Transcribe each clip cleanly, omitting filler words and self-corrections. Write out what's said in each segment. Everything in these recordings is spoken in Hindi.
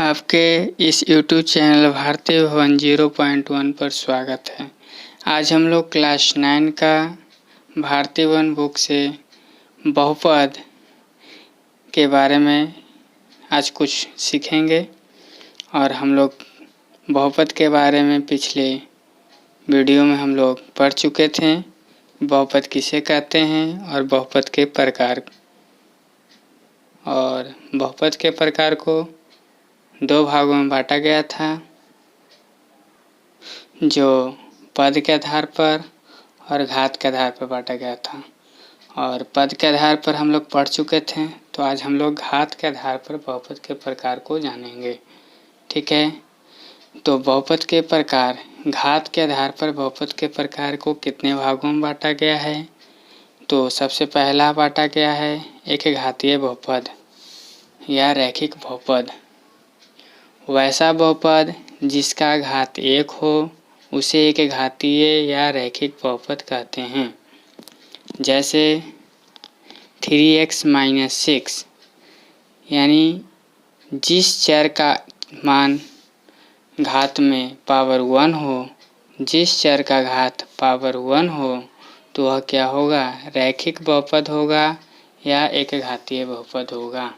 आपके इस YouTube चैनल भारतीय भवन 0.1 पर स्वागत है। आज हम लोग क्लास 9 का भारतीय भवन बुक से बहुपद के बारे में आज कुछ सीखेंगे और हम लोग बहुपद के बारे में पिछले वीडियो में हम लोग पढ़ चुके थे। बहुपद किसे कहते हैं और बहुपद के प्रकार, और बहुपद के प्रकार को दो भागों में बांटा गया था, जो पद के आधार पर और घात के आधार पर बांटा गया था। और पद के आधार पर हम लोग पढ़ चुके थे, तो आज हम लोग घात के आधार पर बहुपद के प्रकार को जानेंगे। ठीक है, तो बहुपद के प्रकार, घात के आधार पर बहुपद के प्रकार को कितने भागों में बांटा गया है। तो सबसे पहला बांटा गया है एक घातीय बहुपद या रैखिक बहुपद। वैसा बहुपद जिसका घात 1 हो उसे एक घातीय या रैखिक बहुपद कहते हैं। जैसे 3x - 6, यानी जिस चर का मान घात में पावर 1 हो, जिस चर का घात पावर 1 हो, तो वह क्या होगा, रैखिक बहुपद होगा या एक घातीय बहुपद होगा।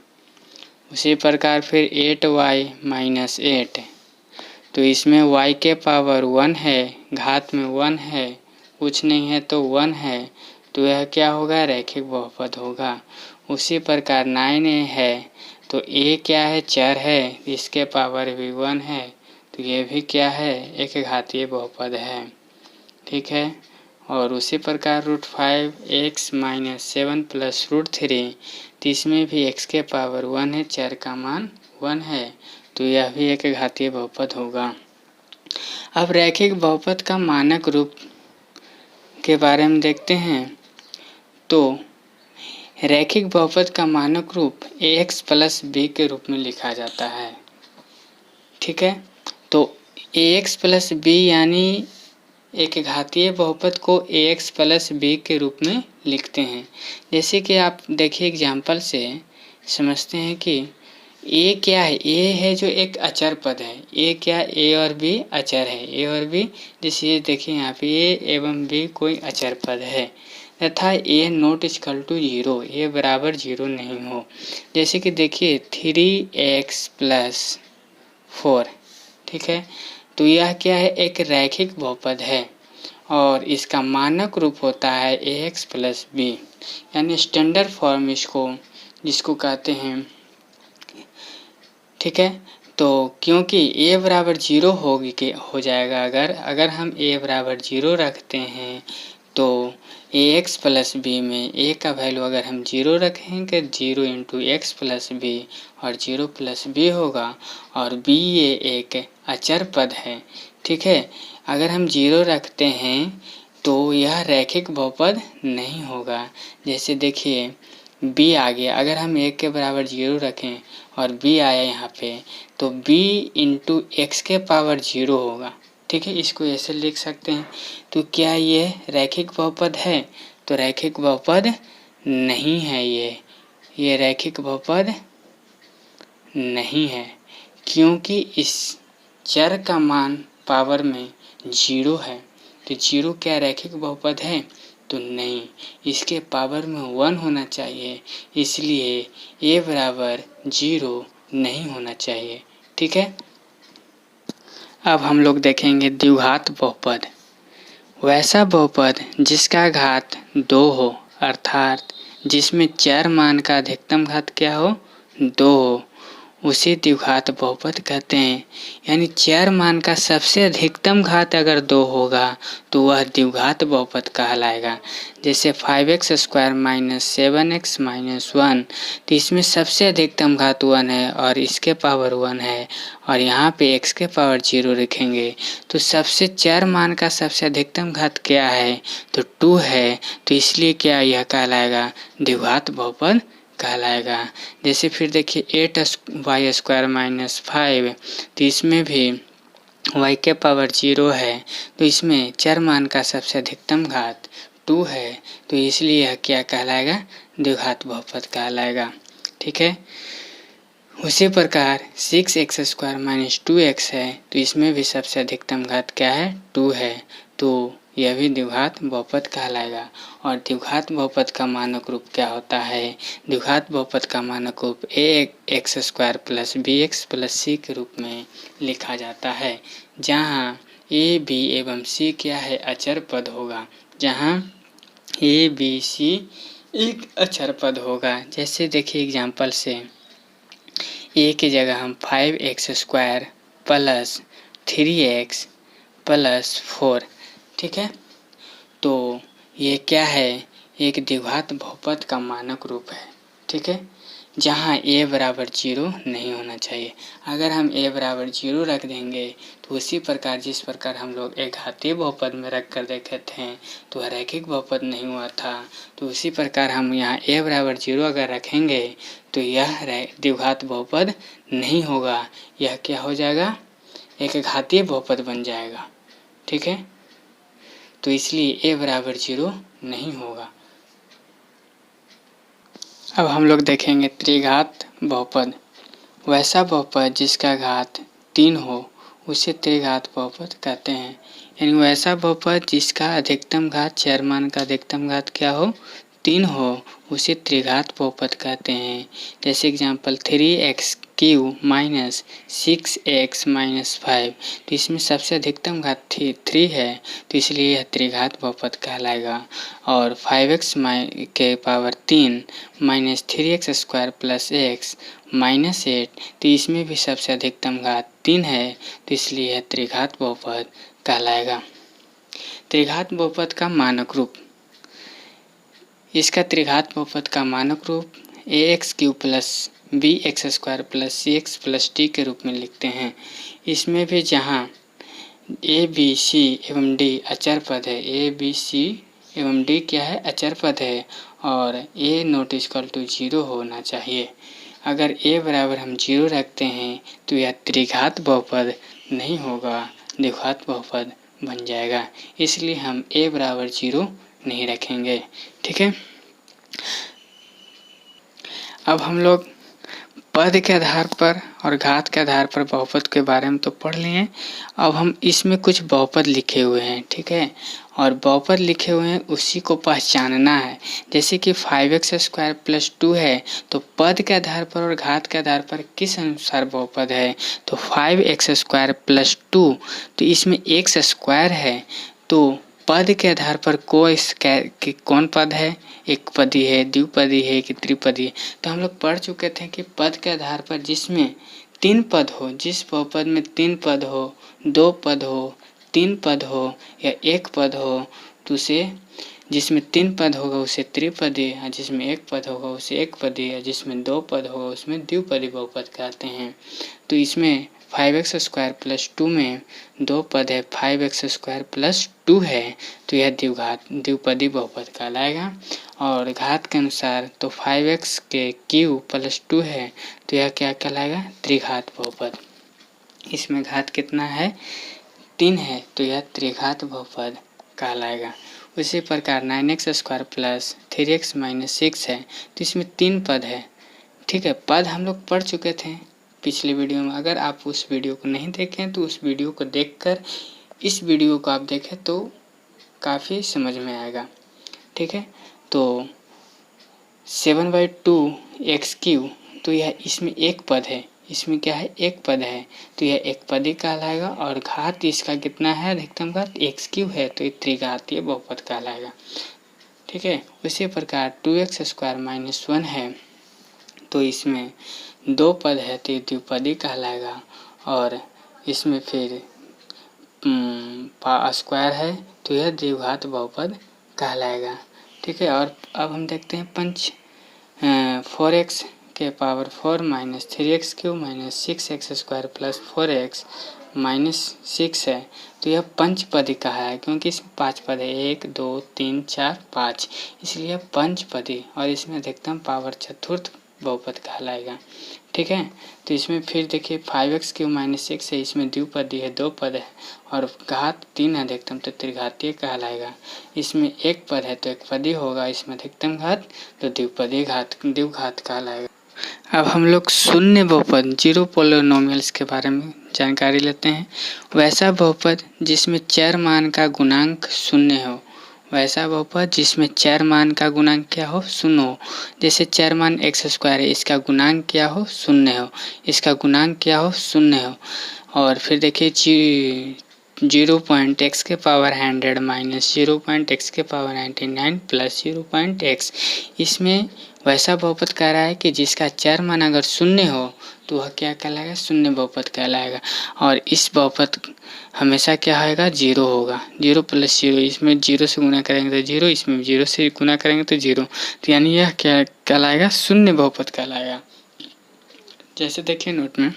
उसी प्रकार फिर 8y - 8, तो इसमें y के पावर 1 है, घात में 1 है, कुछ नहीं है तो 1 है, तो यह क्या होगा, रैखिक बहुपद होगा। उसी प्रकार 9a है, तो a क्या है, चर है, इसके पावर भी 1 है, तो ये भी क्या है, एक घातीय बहुपद है। ठीक है, और उसी प्रकार √5x - 7 + √3, तो इसमें भी x के पावर 1 है, चर का मान 1 है, तो यह भी एक घातीय बहुपद होगा। अब रैखिक बहुपद का मानक रूप के बारे में देखते हैं। तो रैखिक बहुपद का मानक रूप ax + b के रूप में लिखा जाता है। ठीक है, तो ax + b यानी एक घातीय बहुपद को ax + b के रूप में लिखते हैं। जैसे कि आप देखिए एग्जाम्पल से समझते हैं कि a क्या है, a है जो एक अचर पद है। a क्या, a और b अचर है, a और b, जैसे देखिए यहाँ पे a एवं b कोई अचर पद है तथा a ≠ 0, a बराबर 0 नहीं हो। जैसे कि देखिए 3x + 4, ठीक है, तो यह क्या है, एक रैखिक बहुपद है और इसका मानक रूप होता है ax + b, यानी स्टैंडर्ड फॉर्म जिसको कहते हैं। ठीक है, तो क्योंकि a बराबर 0 हो जाएगा, अगर हम a बराबर 0 रखते हैं तो ax + b में a का वैल्यू अगर हम 0 रखेंगे 0 × x + b और 0 + b होगा, और b ये एक अचर पद है। ठीक है, अगर हम 0 रखते हैं तो यह रैखिक बहुपद नहीं होगा। जैसे देखिए b आ गया, अगर हम 1 के बराबर 0 रखें और b आया यहाँ पे, तो b × x के पावर 0 होगा। ठीक है, इसको ऐसे लिख सकते हैं। तो क्या ये रैखिक बहुपद है? तो रैखिक बहुपद नहीं है, ये रैखिक बहुपद नहीं है, क्योंकि इस चर का मान पावर में 0 है। तो 0 क्या रैखिक बहुपद है? तो नहीं, इसके पावर में 1 होना चाहिए, इसलिए a बराबर 0 नहीं होना चाहिए। ठीक है, अब हम लोग देखेंगे द्विघात बहुपद। वैसा बहुपद जिसका घात 2 हो, अर्थात जिसमें चर मान का अधिकतम घात क्या हो, 2 हो, उसे द्विघात बहुपद कहते हैं। यानी चर मान का सबसे अधिकतम घात अगर 2 होगा तो वह द्विघात बहुपद कहलाएगा। जैसे 5x² - 7x - 1, तो इसमें सबसे अधिकतम घात 1 है और इसके पावर 1 है, और यहाँ पे x के पावर 0 रखेंगे तो सबसे चर मान का सबसे अधिकतम घात क्या है, तो 2 है, तो इसलिए क्या यह कहलाएगा, द्विघात बहुपद कहलाएगा। जैसे फिर देखिए 8y² - 5, तो इसमें भी y के पावर 0 है, तो इसमें चर मान का सबसे अधिकतम घात 2 है, तो इसलिए यह क्या कहलाएगा, द्विघात बहुपद कहलाएगा। ठीक है, उसी प्रकार 6x² माइनस 2x है, तो इसमें भी सबसे अधिकतम घात क्या है? 2 है, तो यह भी द्विघात बहुपद कहलाएगा। और द्विघात बहुपद का मानक रूप क्या होता है? द्विघात बहुपद का मानक रूप ax² plus bx plus c के रूप में लिखा जाता है, जहाँ a, b एवं c क्या है? अचर पद होगा। जहाँ a, b, c एक अचर पद होगा। जैसे देखिए एग्जाम्पल से a की जगह हम 5x² प्लस 3x प्लस 4, ठीक है, तो ये क्या है? एक द्विघात बहुपद का मानक रूप है, ठीक है, जहाँ a बराबर 0 नहीं होना चाहिए। अगर हम a बराबर 0 रख देंगे तो उसी प्रकार जिस प्रकार हम लोग एक घातीय बहुपद में रख कर देखे थे तो रैखिक बहुपद नहीं हुआ था, तो उसी प्रकार हम यहाँ a बराबर 0 अगर रखेंगे तो यह द्विघात बहुपद नहीं होगा। यह क्या हो जाएगा? एक घातीय बहुपद बन जाएगा, ठीक है, तो इसलिए a बराबर 0 नहीं होगा। अब हम लोग देखेंगे त्रिघात बहुपद। वैसा बहुपद जिसका घात 3 हो उसे त्रिघात बहुपद कहते हैं। यानी वैसा बहुपद जिसका अधिकतम घात चरमान का अधिकतम घात क्या हो? 3 हो, उसे त्रिघात बहुपद कहते हैं। जैसे example 3x³ minus 6x minus 5, तो इसमें सबसे अधिकतम घात 3 है, तो इसलिए यह त्रिघात बहुपद कहलाएगा। और 5x के power 3 minus 3x² plus x minus 8, तो इसमें भी सबसे अधिकतम घात 3 है, तो इसलिए यह त्रिघात बहुपद कहलाएगा। त्रिघात बहुपद का मानक रूप। इसका त्रिघात बहुपद का मानक रूप ax³ plus bx² plus cx plus d के रूप में लिखते हैं। इसमें भी जहाँ a, b, c एवं d अचर पद है, a, b, c एवं d क्या है? अचर पद है, और a नॉट इक्वल टू 0 होना चाहिए। अगर a बराबर हम 0 रखते हैं तो यह त्रिघात बहुपद नहीं होगा, द्विघात बहुपद बन जाएगा। इसलिए हम a बराबर 0 नहीं रखेंगे, ठीक है। अब हम लोग पद के आधार पर और घात के आधार पर बहुपद के बारे में तो पढ़ लिए। अब हम इसमें कुछ बहुपद लिखे हुए हैं, ठीक है, और बहुपद लिखे हुए हैं उसी को पहचानना है। जैसे कि 5x² प्लस 2 है, तो पद के आधार पर और घात के आधार पर किस अनुसार बहुपद है? तो 5x² प्लस 2, तो इसमें x² है, तो पद के आधार पर कौन पद है? एक पदी है, द्विपदी है कि त्रिपदी है? तो हम लोग पढ़ चुके थे कि पद के आधार पर जिसमें 3 पद हो, जिस बहुपद में 3 पद हो, 2 पद हो, 3 पद हो या 1 पद हो, तो उसे जिसमें 3 पद होगा उसे त्रिपदी, या जिसमें 1 पद होगा उसे एकपदी, या जिसमें 2 पद होगा उसमें द्विपदी बहुपद कहते हैं। तो इसमें 5x² प्लस 2 में 2 पद है, 5x² प्लस 2 है, तो यह द्विपदी बहुपद कहलाएगा। और घात के अनुसार तो 5x³ प्लस 2 है, तो यह क्या कहलाएगा? त्रिघात बहुपद। इसमें घात कितना है? 3 है, तो यह त्रिघात बहुपद कहलाएगा। उसी प्रकार 9x² प्लस 3x माइनस 6 है, तो इसमें 3 पद है, ठीक है। पद हम लोग पढ़ चुके थे पिछले वीडियो में। अगर आप उस वीडियो को नहीं देखें तो उस वीडियो को देखकर इस वीडियो को आप देखें तो काफ़ी समझ में आएगा, ठीक है। तो 7/2x³, तो यह इसमें एक पद है, इसमें क्या है? एक पद है, तो यह एक पदी कहलाएगा। और घात इसका कितना है? अधिकतम घात x³ है, तो ये त्रिघातीय बहुपद कहलाएगा, ठीक है। उसी प्रकार 2x² माइनस 1 है, तो इसमें 2 पद है, तो द्विपदी कहलाएगा। और इसमें फिर स्क्वायर है, तो यह द्विघात बहुपद कहलाएगा, ठीक है। और अब हम देखते हैं 4x के power 4 minus 3x³ minus 6x² plus 4x minus 6 है, तो यह पंचपदी का है, क्योंकि इसमें 5 पद है, 1 2 3 4 5, इसलिए पंचपदी। और इसमें अधिकतम पावर चतुर्थ बहुपद कहलाएगा, ठीक है। तो इसमें फिर देखिए 5x³ माइनस 6 है, इसमें द्विपदी है, 2 पद है, और घात 3 अधिकतम, तो त्रिघातीय कहलाएगा। इसमें एक पद है तो एक पदी होगा, इसमें अधिकतम घात तो द्विघात कहलाएगा। अब हम लोग शून्य बहुपद जीरो पोलिनोमियल्स के बारे में जानकारी लेते हैं। वैसा बहुपद जिसमें चर मान का गुणांक शून्य हो, वैसा बहुपद जिसमें चर मान का गुणांक क्या हो, शून्य हो। जैसे चर मान x स्क्वायर है, इसका गुणांक क्या हो, शून्य हो, इसका गुणांक क्या हो, शून्य हो। और फिर देखिए 0.x के पावर 100 माइनस 0.x के पावर 99 प्लस 0.x, इसमें वैसा बहुपद कह रहा है कि जिसका चर मान अगर शून्य हो तो वह क्या कहलाएगा, शून्य बहुपद कहलाएगा। और इस बहुपद हमेशा क्या होगा, जीरो होगा। 0 प्लस 0, इसमें 0 से गुना करेंगे तो 0, इसमें 0 से गुना करेंगे तो 0, तो यानी यह क्या कहलाएगा, शून्य बहुपद कहलाएगा। जैसे देखिए नोट में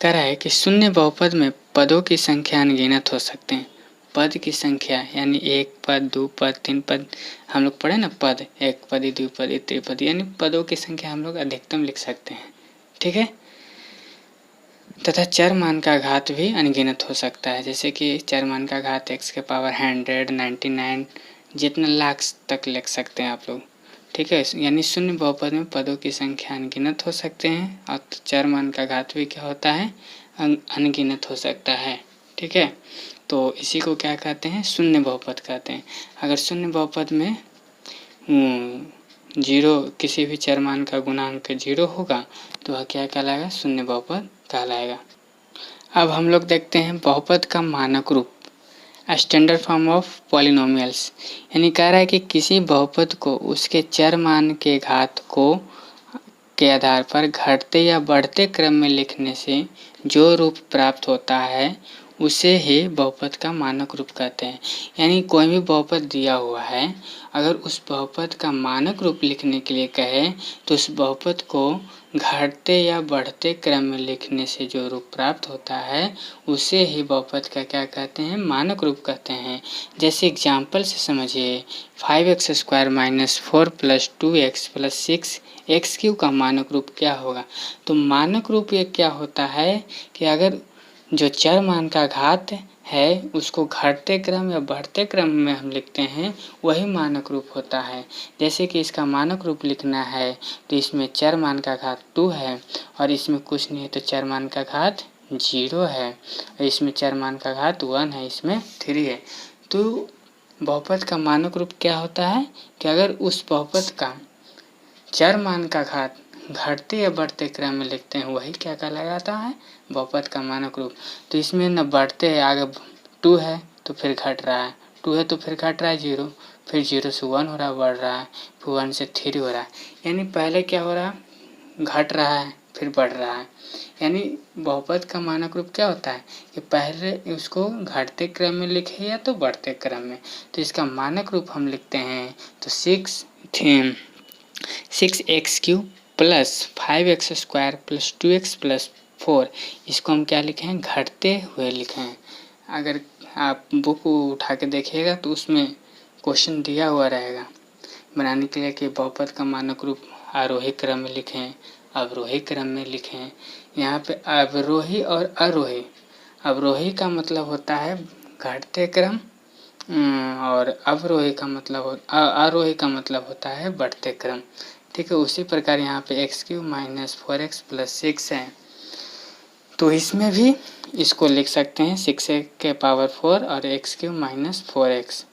कह रहा है कि शून्य बहुपद में पदों की संख्या अनगिनत हो सकते हैं। पद की संख्या यानी एक पद, दो पद, तीन पद, हम लोग पढ़े ना पद, एक पद, द्विपद, त्रिपद, यानी पदों की संख्या हम लोग अधिकतम लिख सकते हैं। ठीक है। तथा चर मान का घात भी अनगिनत हो सकता है। जैसे कि चर मान का घात x के पावर 100, 99, जितना लाख तक लिख सकते हैं आप लोग। ठीक है। यानी शून्य बहुपद में पदों की संख्या अनगिनत हो सकते हैं और चर मान का घात भी क्या होता है, अनगिनत हो सकता है। ठीक है। तो इसी को क्या कहते हैं, शून्य बहुपद कहते हैं। अगर शून्य बहुपद में जीरो, किसी भी चर मान का गुणांक 0 होगा तो वह क्या कहलाएगा, शून्य बहुपद कहलाएगा। अब हम लोग देखते हैं बहुपद का मानक रूप, स्टैंडर्ड फॉर्म ऑफ पॉलिनोमियल्स। यानी कह रहा है कि किसी बहुपद को उसके चर मान के घात को के आधार पर घटते या बढ़ते क्रम में लिखने से जो रूप प्राप्त होता है उसे ही बहुपद का मानक रूप कहते हैं। यानी कोई भी बहुपद दिया हुआ है, अगर उस बहुपद का मानक रूप लिखने के लिए कहे तो उस बहुपद को घटते या बढ़ते क्रम में लिखने से जो रूप प्राप्त होता है उसे ही बहुपद का क्या कहते हैं, मानक रूप कहते हैं। जैसे एग्जाम्पल से समझिए, 5x square minus 4 plus 2x plus 6x³ का मानक रूप क्या होगा। तो मानक रूप ये क्या होता है कि अगर जो चर मान का घात है उसको घटते क्रम या बढ़ते क्रम में हम लिखते हैं, वही मानक रूप होता है। जैसे कि इसका मानक रूप लिखना है तो इसमें चर मान का घात 2 है और इसमें कुछ नहीं है तो चर मान का घात 0 है, और इसमें चर मान का घात 1 है, इसमें 3 है। तो बहुपद का मानक रूप क्या होता है कि अगर उस बहुपद का चर मान का घात घटते या बढ़ते क्रम में लिखते हैं, वही क्या कहलाता है, बहुपद का मानक रूप। तो इसमें न बढ़ते है, आगे 2 है तो फिर घट रहा है, 2 है तो फिर घट रहा है 0, फिर 0 से 1 हो रहा है, बढ़ रहा है, फिर 1 से 3 हो रहा है। यानी पहले क्या हो रहा है, घट रहा है फिर बढ़ रहा है। यानी बहुपद का मानक रूप क्या होता है कि पहले उसको घटते क्रम में लिखे या तो बढ़ते क्रम में। तो इसका मानक रूप हम लिखते हैं तो 6x³ plus 5x square plus 2x plus 4, इसको हम क्या लिखे हैं, घटते हुए लिखे हैं। अगर आप बुक उठा के देखिएगा तो उसमें क्वेश्चन दिया हुआ रहेगा बनाने के लिए कि बहुपद का मानक रूप आरोही क्रम में लिखें, अवरोही क्रम में लिखें। यहाँ पे अवरोही और आरोही, अवरोही का मतलब होता है घटते क्रम और अवरोही का मतलब आरोही का मतलब होता है बढ़ते क्रम। ठीक है। उसी प्रकार यहाँ पे x³ माइनस 4x प्लस 6 है तो इसमें भी इसको लिख सकते हैं 6 के पावर 4 और x³ माइनस 4x।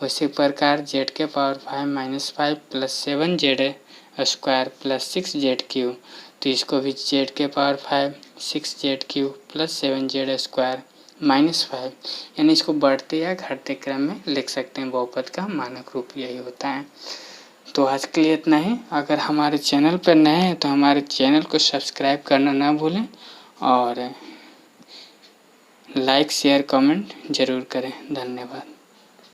उसी प्रकार z के power 5 minus 5 plus 7z square plus 6z³ तो इसको भी z के power 5 6z³ plus 7z square minus 5, यानी इसको बढ़ते या घटते क्रम में लिख सकते हैं। बहुपद का मानक रूप यही होता है। तो आज के लिए इतना ही। अगर हमारे चैनल पर नए हैं तो हमारे चैनल को सब्सक्राइब करना ना भूलें और लाइक शेयर कमेंट ज़रूर करें। धन्यवाद।